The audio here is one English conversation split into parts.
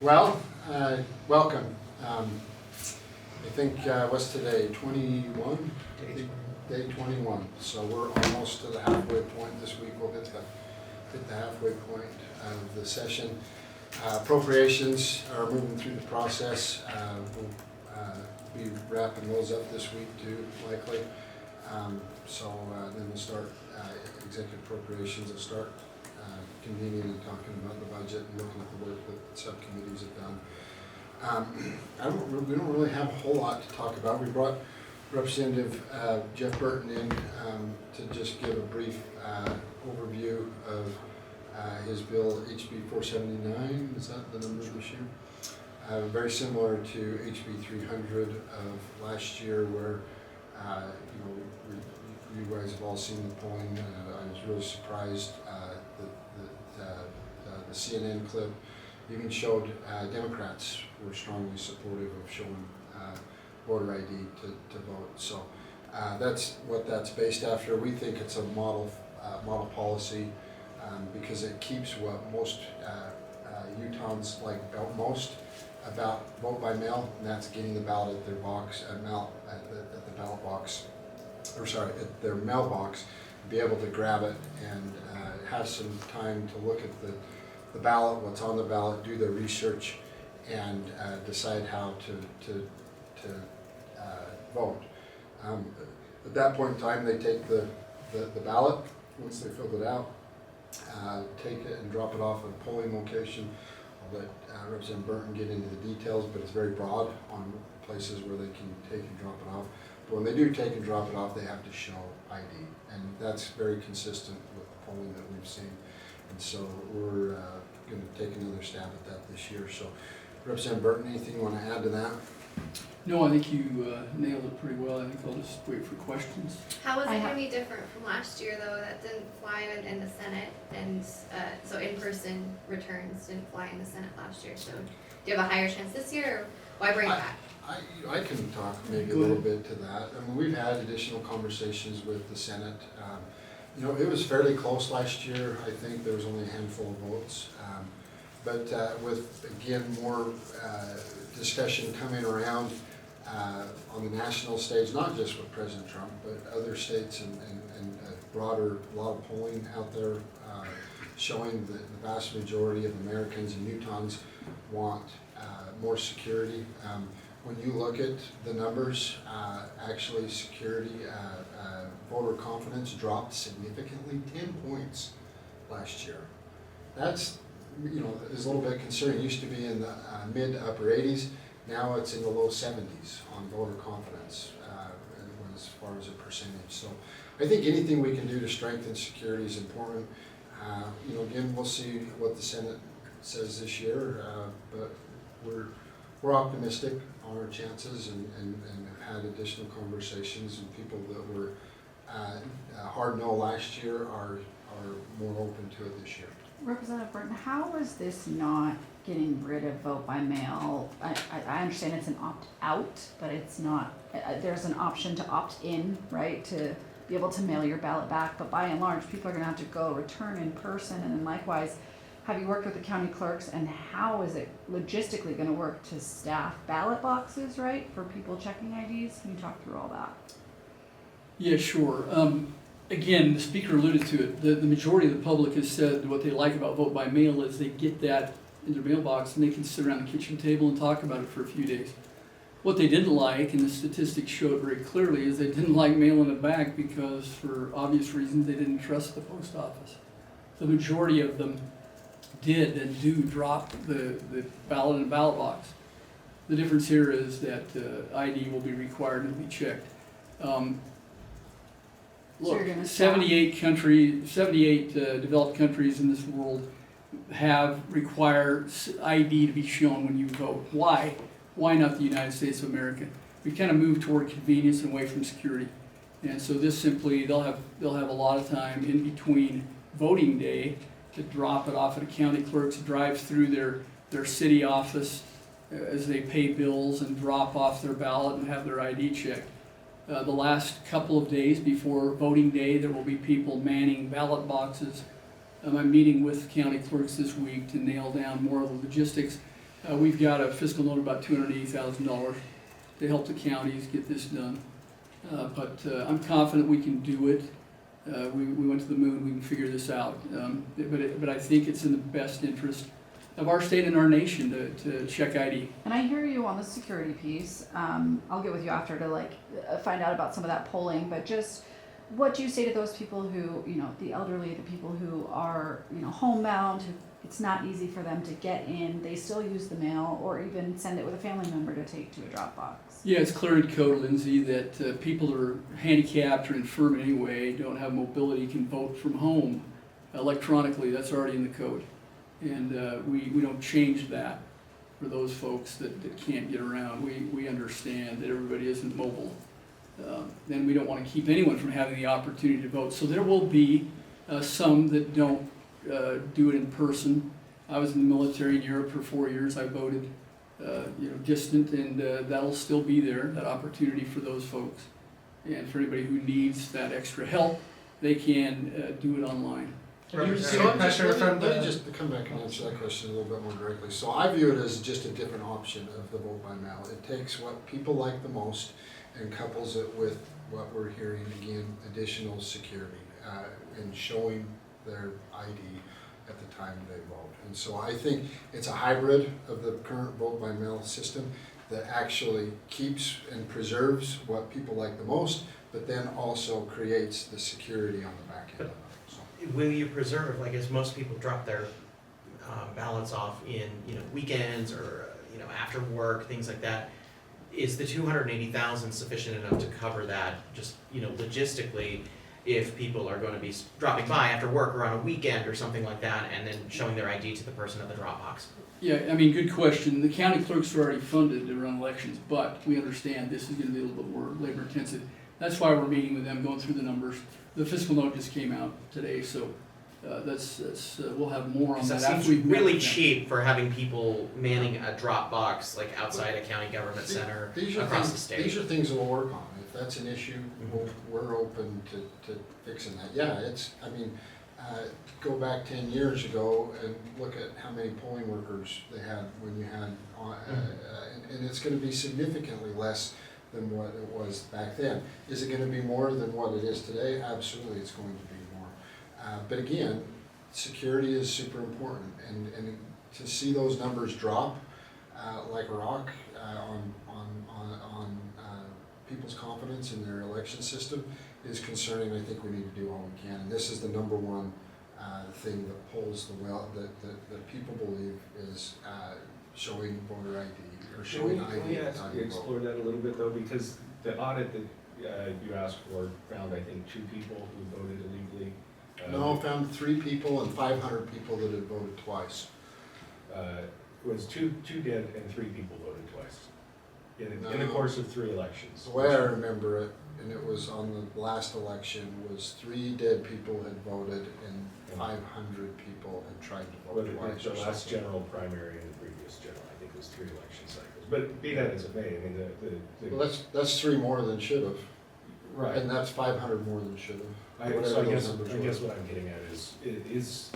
Well, welcome. I think what's today, 21? Day 21. So we're almost to the halfway point this week. We'll hit the halfway point of the session. Appropriations are moving through the process. We'll be wrapping those up this week too, likely. Then we'll start executive appropriations. We'll start convening and talking about the budget and looking at the work that subcommittees have done. We don't really have a whole lot to talk about. We brought Representative Jeff Burton in to just give a brief overview of his bill HB 479. Is that the number this year? Very similar to HB 300 of last year, where you guys have all seen the polling. I was really surprised the CNN clip even showed Democrats were strongly supportive of showing voter ID to vote. So that's what that's based after. We think it's a model policy because it keeps what most Utahns like most about vote by mail, and that's getting the ballot at their box, at the ballot box, or sorry, at their mailbox, be able to grab it and have some time to look at the ballot, what's on the ballot, do their research, and decide how to vote. At that point in time, they take the ballot, once they filled it out, take it and drop it off at a polling location. I'll let Representative Burton get into the details, but it's very broad on places where they can take and drop it off. But when they do take and drop it off, they have to show ID, and that's very consistent with the polling that we've seen. And so we're going to take another stab at that this year. So, Representative Burton, anything you want to add to that? No, I think you nailed it pretty well. I think I'll just wait for questions. How is it going to be different from last year, though? That didn't fly in the Senate, and so in-person returns didn't fly in the Senate last year. So, do you have a higher chance this year, or why bring it back? I can talk maybe a little bit to that. I mean, we've had additional conversations with the Senate. It was fairly close last year. I think there was only a handful of votes. But with, again, more discussion coming around on the national stage, not just with President Trump, but other states and a lot of polling out there showing that the vast majority of Americans and Utahns want more security. When you look at the numbers, actually security, voter confidence dropped significantly, 10 points last year. That's, is a little bit concerning. It used to be in the mid to upper 80s. Now it's in the low 70s on voter confidence as far as a percentage. So I think anything we can do to strengthen security is important. Again, we'll see what the Senate says this year, but we're optimistic on our chances and have had additional conversations, and people that were hard no last year are more open to it this year. Representative Burton, how is this not getting rid of vote by mail? I understand it's an opt-out, but it's not, there's an option to opt in, right, to be able to mail your ballot back, but by and large, people are going to have to go return in person, and then likewise, have you worked with the county clerks, and how is it logistically going to work to staff ballot boxes, right, for people checking IDs? Can you talk through all that? Yeah, sure. Again, the speaker alluded to it. The majority of the public has said what they like about vote by mail is they get that in their mailbox and they can sit around the kitchen table and talk about it for a few days. What they didn't like, and the statistics show it very clearly, is they didn't like mailing it back because, for obvious reasons, they didn't trust the post office. The majority of them did and do drop the ballot in the ballot box. The difference here is that ID will be required and be checked. Look, 78 developed countries in this world require ID to be shown when you vote. Why? Why not the United States of America? We kind of move toward convenience and away from security, and so this simply they'll have a lot of time in between voting day to drop it off at a county clerk's drive through their city office as they pay bills and drop off their ballot and have their ID checked. The last couple of days before voting day, there will be people manning ballot boxes I'm meeting with county clerks this week to nail down more of the logistics. We've got a fiscal note of about $280,000 to help the counties get this done. But I'm confident we can do it. We went to the moon, we can figure this out. But I think it's in the best interest of our state and our nation to check ID. And I hear you on the security piece. I'll get with you after to find out about some of that polling, but just what do you say to those people who, the elderly, the people who are, homebound, who it's not easy for them to get in, they still use the mail or even send it with a family member to take to a drop box? Yeah, it's clear in code, Lindsay, that people that are handicapped or infirm in any way, don't have mobility, can vote from home electronically. That's already in the code. And we don't change that for those folks that can't get around. We understand that everybody isn't mobile. And we don't want to keep anyone from having the opportunity to vote. So there will be some that don't do it in person. I was in the military in Europe for 4 years. I voted distant, and that'll still be there, that opportunity for those folks. And for anybody who needs that extra help, they can do it online. Have you So seen pressure from let me the, just come back and answer that question a little bit more directly. So I view it as just a different option of the vote by mail. It takes what people like the most and couples it with what we're hearing, again, additional security and showing their ID at the time they vote. And so I think it's a hybrid of the current vote by mail system that actually keeps and preserves what people like the most, but then also creates the security on the back end of it. will you preserve, like as most people drop their ballots off in, weekends or, after work, things like that, is the 280,000 sufficient enough to cover that, just, logistically, if people are gonna be dropping by after work or on a weekend or something like that, and then showing their ID to the person at the drop box? Yeah, good question. The county clerks are already funded to run elections, but we understand this is gonna be a little bit more labor intensive. That's why we're meeting with them, going through the numbers. The fiscal note just came out today, so we'll have more on that. That after seems we've met really with them. cheap for having people manning a drop box like outside a county government center These are across things, the state. These are things we'll work on. If that's an issue, we're open to fixing that. Yeah, go back 10 years ago and look at how many polling workers they had when you had, and it's gonna be significantly less than what it was back then. Is it gonna be more than what it is today? Absolutely, it's going to be more. But again, security is super important, and to see those numbers drop like a rock on people's confidence in their election system is concerning. I think we need to do all we can. And this is the number one thing that polls that people believe is showing voter ID or showing ID. Can we ask you explore that a little bit though, because the audit that you asked for found, I think, 2 people who voted illegally. No, found 3 people and 500 people that had voted twice. Was 2 dead and 3 people voted twice in the course of 3 elections. The way I remember it, and it was on the last election, was 3 dead people had voted and 500 people had tried to vote twice. The last general primary and the previous general, I think, was 3 election cycles. But be that as it may, I mean, Well, that's 3 more than should have. right. And that's 500 more than should have. So I guess what I'm getting at is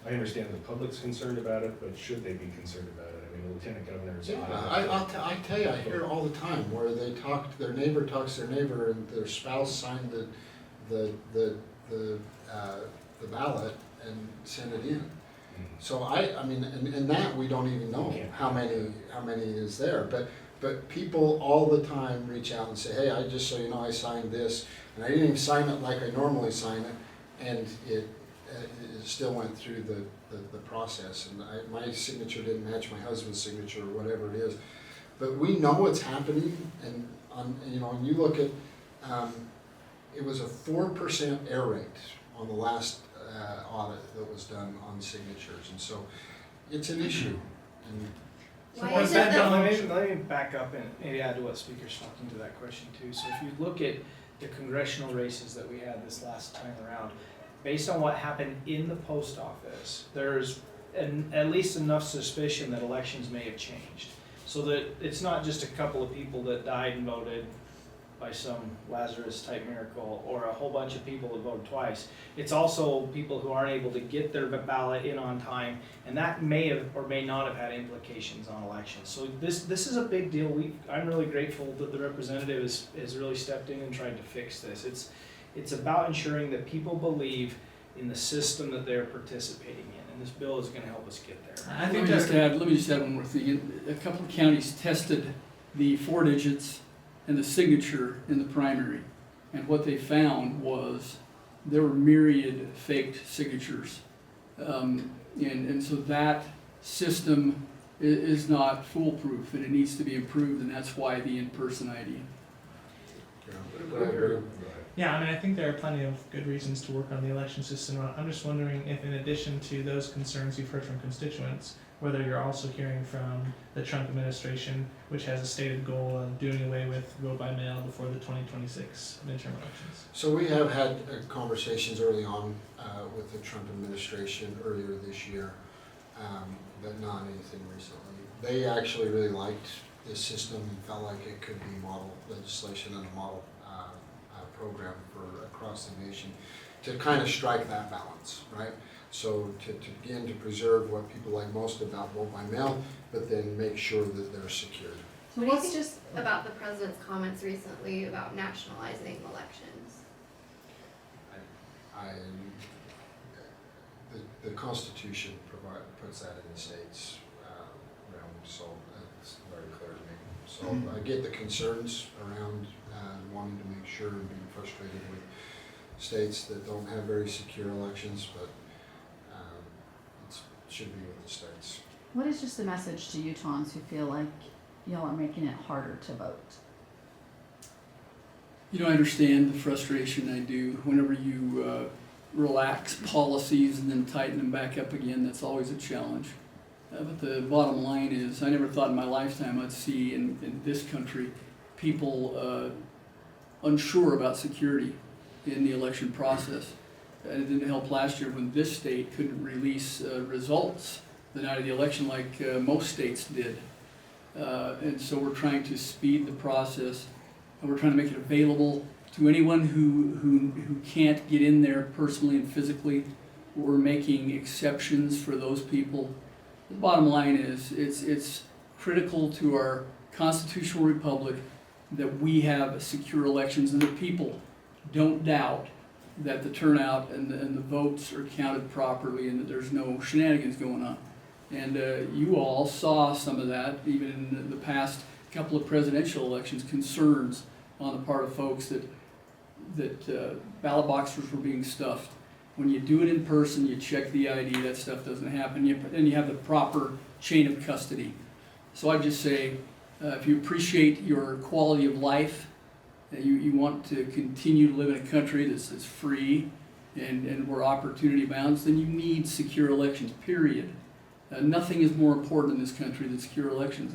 I understand the public's concerned about it, but should they be concerned about it? I mean, the lieutenant governor's. Yeah, I tell you, I hear all the time where their neighbor talks to their neighbor and their spouse signed the ballot and sent it in. So and that we don't even know how many is there, but people all the time reach out and say, hey, I just so you know, I signed this, and I didn't even sign it like I normally sign it, and it still went through the process, and my signature didn't match my husband's signature or whatever it is, but we know it's happening, and when you look at, it was a 4% error rate on the last audit that was done on signatures, and so it's an issue. And Why is it that? Let me back up and maybe add to what Speaker's talking to that question too. So if you look at the congressional races that we had this last time around, based on what happened in the post office, there's at least enough suspicion that elections may have changed. So that it's not just a couple of people that died and voted by some Lazarus type miracle, or a whole bunch of people that voted twice. It's also people who aren't able to get their ballot in on time, and that may have or may not have had implications on elections. So this is a big deal. I'm really grateful that the representative has really stepped in and tried to fix this. It's about ensuring that people believe in the system that they're participating in, and this bill is gonna help us get there. Let me just add one more thing. A couple of counties tested the 4 digits and the signature in the primary. And what they found was there were myriad faked signatures. And so that system is not foolproof, and it needs to be improved, and that's why the in-person ID. Yeah, I mean, I think there are plenty of good reasons to work on the election system. I'm just wondering if, in addition to those concerns you've heard from constituents, whether you're also hearing from the Trump administration, which has a stated goal of doing away with vote by mail before the 2026 midterm elections. So we have had conversations early on with the Trump administration earlier this year, but not anything recently. They actually really liked this system and felt like it could be model legislation and a model program for across the nation to kind of strike that balance, right? So to begin to preserve what people like most about vote by mail, but then make sure that they're secured. So What do you let's think just, about the president's comments recently about nationalizing elections? The Constitution puts that in the state's realm, so that's very clear to me. So I get the concerns around wanting to make sure and being frustrated with states that don't have very secure elections, but it should be with the states. what is just the message to Utahns who feel like y'all are making it harder to vote? You know, I understand the frustration. I do. Whenever you relax policies and then tighten them back up again, that's always a challenge. But the bottom line is, I never thought in my lifetime I'd see in this country people unsure about security in the election process. And it didn't help last year when this state couldn't release results the night of the election like most states did. And so we're trying to speed the process, and we're trying to make it available to anyone who can't get in there personally and physically. We're making exceptions for those people. The bottom line is, it's critical to our constitutional republic that we have secure elections and that people don't doubt that the turnout and the votes are counted properly and that there's no shenanigans going on. And you all saw some of that even in the past couple of presidential elections, concerns on the part of folks that ballot boxes were being stuffed. When you do it in person, you check the ID, that stuff doesn't happen. Then you have the proper chain of custody. So I just say, if you appreciate your quality of life, you want to continue to live in a country that's free and where opportunity abounds, then you need secure elections, period. Nothing is more important in this country than secure elections.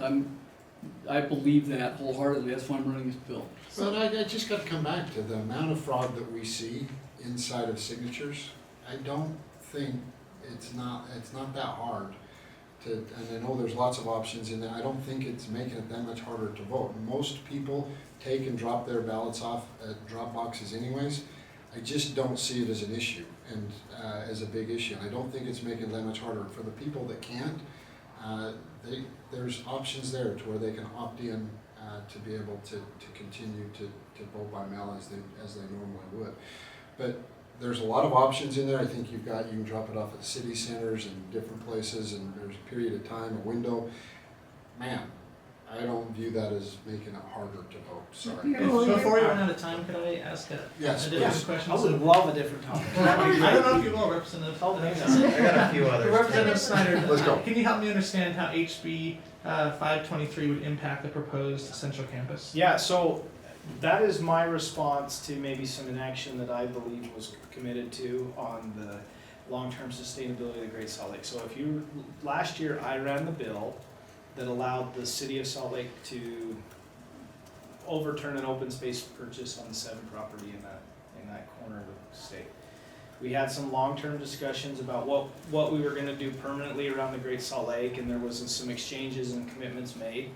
I believe that wholeheartedly. That's why I'm running this bill. But I just got to come back to the amount of fraud that we see inside of signatures. I don't think it's not that hard to, and I know there's lots of options in there. I don't think it's making it that much harder to vote. Most people take and drop their ballots off at drop boxes anyways. I just don't see it as an issue and as a big issue. And I don't think it's making it that much harder. For the people that can't, there's options there to where they can opt in to be able to continue to vote by mail as they normally would. But there's a lot of options in there. I think you can drop it off at city centers and different places, and there's a period of time, a window. Man, I don't view that as making it harder to vote, sorry. Before we run out of time, could I ask a different Please. question? I would love a different topic. I don't know if you will, Representative. I got a few others. Representative Snider, Let's go. Can you help me understand how HB 523 would impact the proposed central campus? Yeah, so that is my response to maybe some inaction that I believe was committed to on the long-term sustainability of the Great Salt Lake. So last year I ran the bill that allowed the city of Salt Lake to overturn an open space purchase on the 7 property in that corner of the state. We had some long-term discussions about what we were gonna do permanently around the Great Salt Lake, and there was some exchanges and commitments made.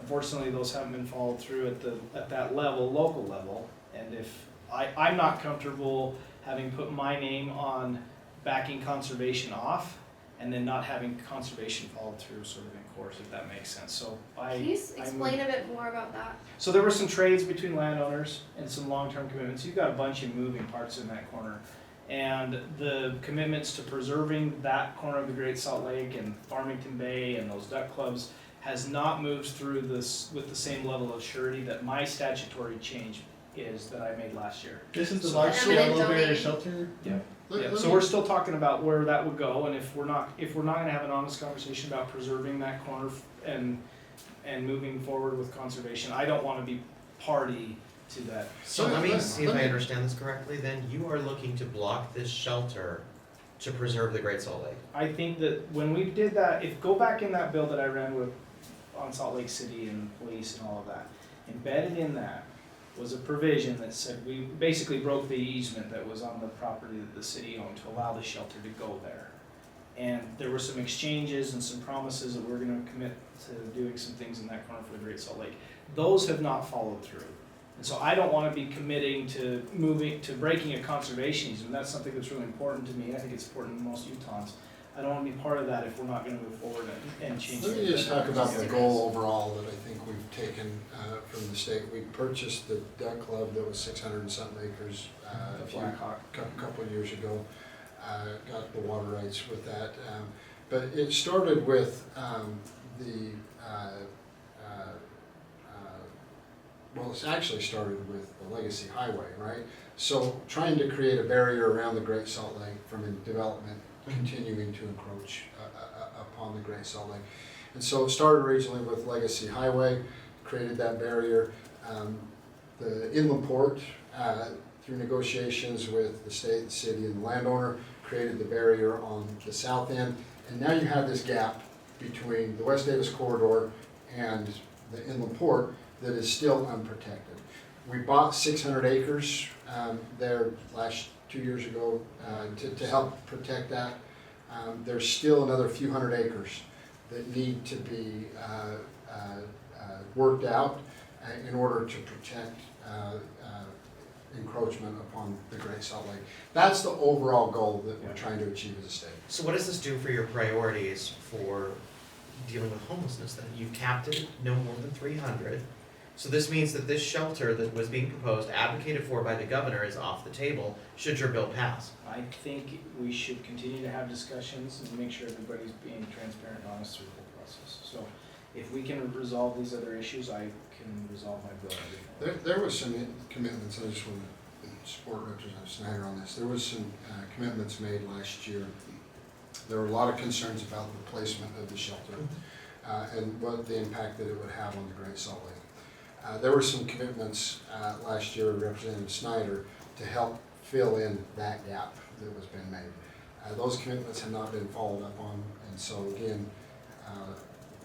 Unfortunately, those haven't been followed through at that level, local level, and if, I'm not comfortable having put my name on backing conservation off, and then not having conservation followed through sort of in course, if that makes sense, so Can you explain a bit more about that? So there were some trades between landowners and some long-term commitments. You've got a bunch of moving parts in that corner. And the commitments to preserving that corner of the Great Salt Lake and Farmington Bay and those duck clubs has not moved through this with the same level of surety that my statutory change is that I made last year. This is the So large eminent scale domain. elevator shelter. Yeah. Let- Yeah, let so me- we're still talking about where that would go, and if we're not gonna have an honest conversation about preserving that corner and moving forward with conservation, I don't wanna be party to that. So let me Let- see if let I me- understand this correctly, then you are looking to block this shelter to preserve the Great Salt Lake. I think that when we did that, go back in that bill that I ran with, on Salt Lake City and police and all of that, embedded in that was a provision that said we basically broke the easement that was on the property that the city owned to allow the shelter to go there. And there were some exchanges and some promises that we were gonna commit to doing some things in that corner for the Great Salt Lake. Those have not followed through. And so I don't wanna be committing to breaking a conservation easement. That's something that's really important to me. I think it's important to most Utahns. I don't wanna be part of that if we're not gonna move forward and change. Let me just talk about the goal overall that I think we've taken from the state. We purchased the duck club that was 600 and something acres The Blackhawk. couple of years ago. Got the water rights with that. But it started with well, it's actually started with the Legacy Highway, right? So trying to create a barrier around the Great Salt Lake from a development continuing to encroach upon the Great Salt Lake. And so it started originally with Legacy Highway, created that barrier. The inland port, through negotiations with the state, the city, and the landowner, created the barrier on the south end. And now you have this gap between the West Davis corridor and the inland port that is still unprotected. We bought 600 acres there 2 years ago to help protect that. There's still another few hundred acres that need to be worked out in order to protect encroachment upon the Great Salt Lake. That's the overall goal that we're trying to achieve as a state. So what does this do for your priorities for dealing with homelessness then? You've capped it no more than 300. So this means that this shelter that was being proposed, advocated for by the governor, is off the table, should your bill pass. I think we should continue to have discussions and make sure everybody's being transparent and honest through the whole process. So if we can resolve these other issues, I can resolve my bill. There was some commitments, I just want to support Representative Snider on this. There was some commitments made last year. There were a lot of concerns about the placement of the shelter and what the impact that it would have on the Great Salt Lake. There were some commitments last year, Representative Snider, to help fill in that gap that was being made. Those commitments have not been followed up on, and so again,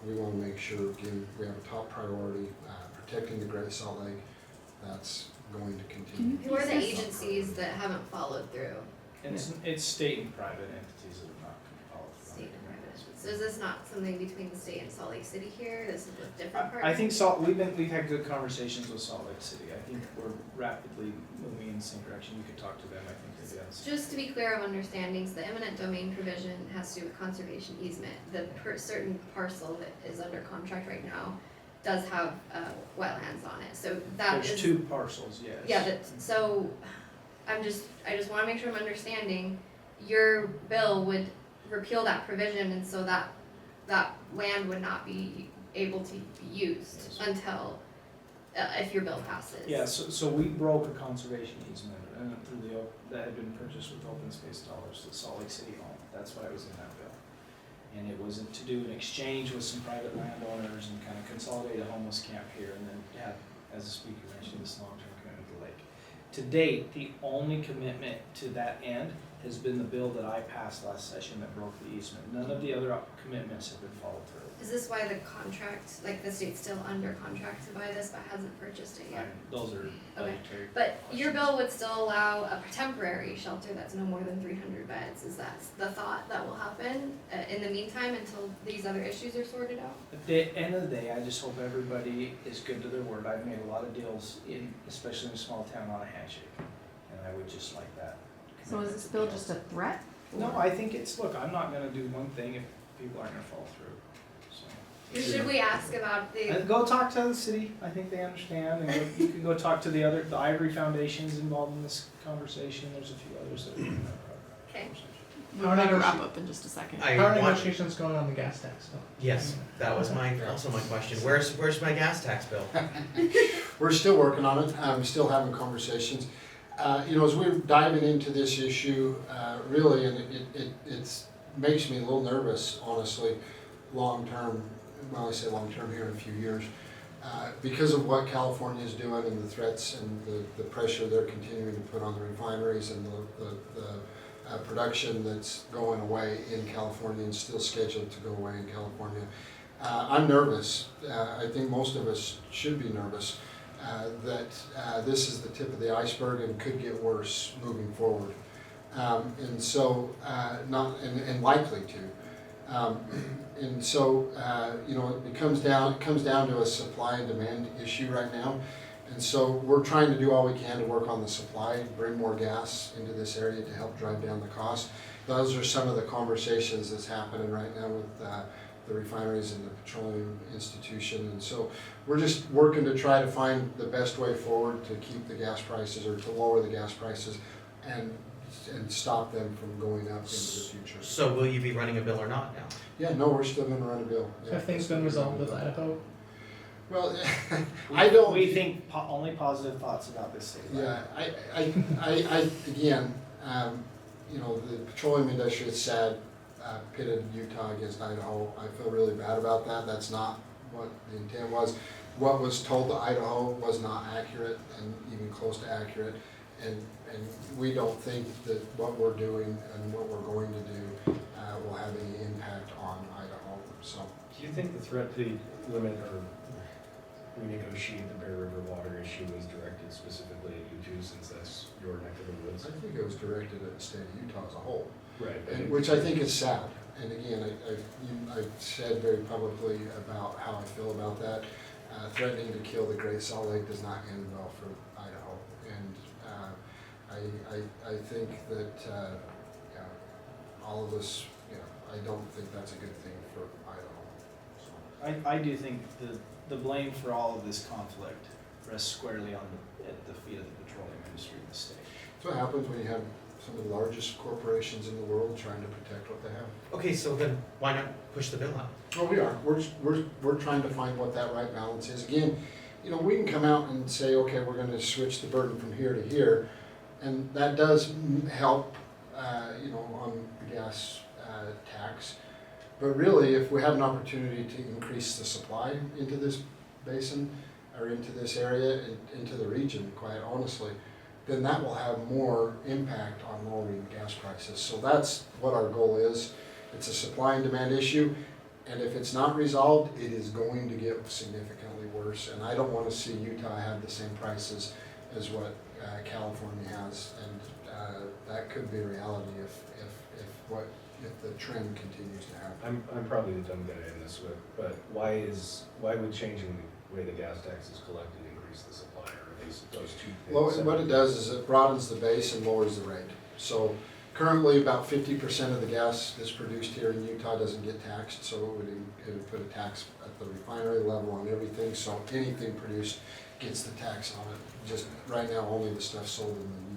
we want to make sure, again, we have a top priority, protecting the Great Salt Lake. That's going to continue. Who are the agencies that haven't followed through? And it's state and private entities that have not followed through. State and private. So is this not something between the state and Salt Lake City here? This is with different partners? I think we've had good conversations with Salt Lake City. I think we're rapidly moving in the same direction. You could talk to them, I think they'd be on the same. Just to be clear of understandings, the eminent domain provision has to do with conservation easement. The certain parcel that is under contract right now does have wetlands on it, so that is. There's 2 parcels, yes. Yeah, so I just wanna make sure I'm understanding, your bill would repeal that provision, and so that land would not be able to be used until, if your bill passes. Yeah, so we broke a conservation easement through that had been purchased with open space dollars that Salt Lake City owned. That's why it was in that bill. And it was to do an exchange with some private landowners and kind of consolidate a homeless camp here, and then have, as the speaker mentioned, this long-term commitment to the lake. To date, the only commitment to that end has been the bill that I passed last session that broke the easement. None of the other commitments have been followed through. Is this why the contract, like the state's still under contract to buy this but hasn't purchased it yet? Those are budgetary. But your bill would still allow a temporary shelter that's no more than 300 beds. Is that the thought that will happen in the meantime until these other issues are sorted out? At the end of the day, I just hope everybody is good to their word. I've made a lot of deals especially in a small town, on a handshake, and I would just like that. So is this bill just a threat? No, I think look, I'm not gonna do one thing if people aren't gonna follow through, so. Or should we ask about the? Go talk to the city, I think they understand, and you can go talk to the Ivory Foundation's involved in this conversation, there's a few others that are in that Okay. conversation. We're gonna wrap up in just a second. I How are want- negotiations going on the gas tax though? Yes, that was also my question. Where's my gas tax bill? We're still working on it, still having conversations. You know, as we're diving into this issue, really, and it makes me a little nervous, honestly, long-term, well, I say long-term here in a few years, because of what California is doing and the threats and the pressure they're continuing to put on the refineries and the production that's going away in California and still scheduled to go away in California. I'm nervous. I think most of us should be nervous. That this is the tip of the iceberg and could get worse moving forward, and so and likely to, and so you know it comes down to a supply and demand issue right now, and so we're trying to do all we can to work on the supply, bring more gas into this area to help drive down the cost. Those are some of the conversations that's happening right now with the refineries and the petroleum institution, and so we're just working to try to find the best way forward to keep the gas prices or to lower the gas prices and stop them from going up into the future. So will you be running a bill or not now? Yeah, no, we're still gonna run a bill. Yeah. Have things been resolved with Idaho? Well, I don't. We think only positive thoughts about this state. Yeah, I again, you know, the petroleum industry is sad. Pitted Utah against Idaho. I feel really bad about that. That's not what the intent was. What was told to Idaho was not accurate and even close to accurate. And we don't think that what we're doing and what we're going to do will have any impact on Idaho. So. Do you think the threat to limit or renegotiate the Bear River water issue was directed specifically at you two, since that's your neck of the woods? I think it was directed at the state of Utah as a whole. Right. And, which I think is sad. And again, I've said very publicly about how I feel about that. Threatening to kill the Great Salt Lake does not end well for Idaho. And I think that yeah, all of us, you know, I don't think that's a good thing for Idaho. So. I do think the blame for all of this conflict rests squarely at the feet of the petroleum industry in the state. That's what happens when you have some of the largest corporations in the world trying to protect what they have. Okay, so then why not push the bill out? Oh, we are. We're trying to find what that right balance is. Again, you know, we can come out and say, okay, we're going to switch the burden from here to here, and that does help, you know, on the gas tax. But really, if we have an opportunity to increase the supply into this basin or into this area, into the region, quite honestly, then that will have more impact on lowering gas prices. So that's what our goal is. It's a supply and demand issue, and if it's not resolved, it is going to get significantly worse. And I don't want to see Utah have the same prices as what California has, and that could be a reality if the trend continues to happen. I'm probably the dumb guy in this, but why would changing the way the gas tax is collected increase the supply, or at least those two things? Well, what it does is it broadens the base and lowers the rate. So currently about 50% of the gas that's produced here in Utah doesn't get taxed, so it would put a tax at the refinery level on everything, so anything produced gets the tax on it. Just right now, only the stuff sold in the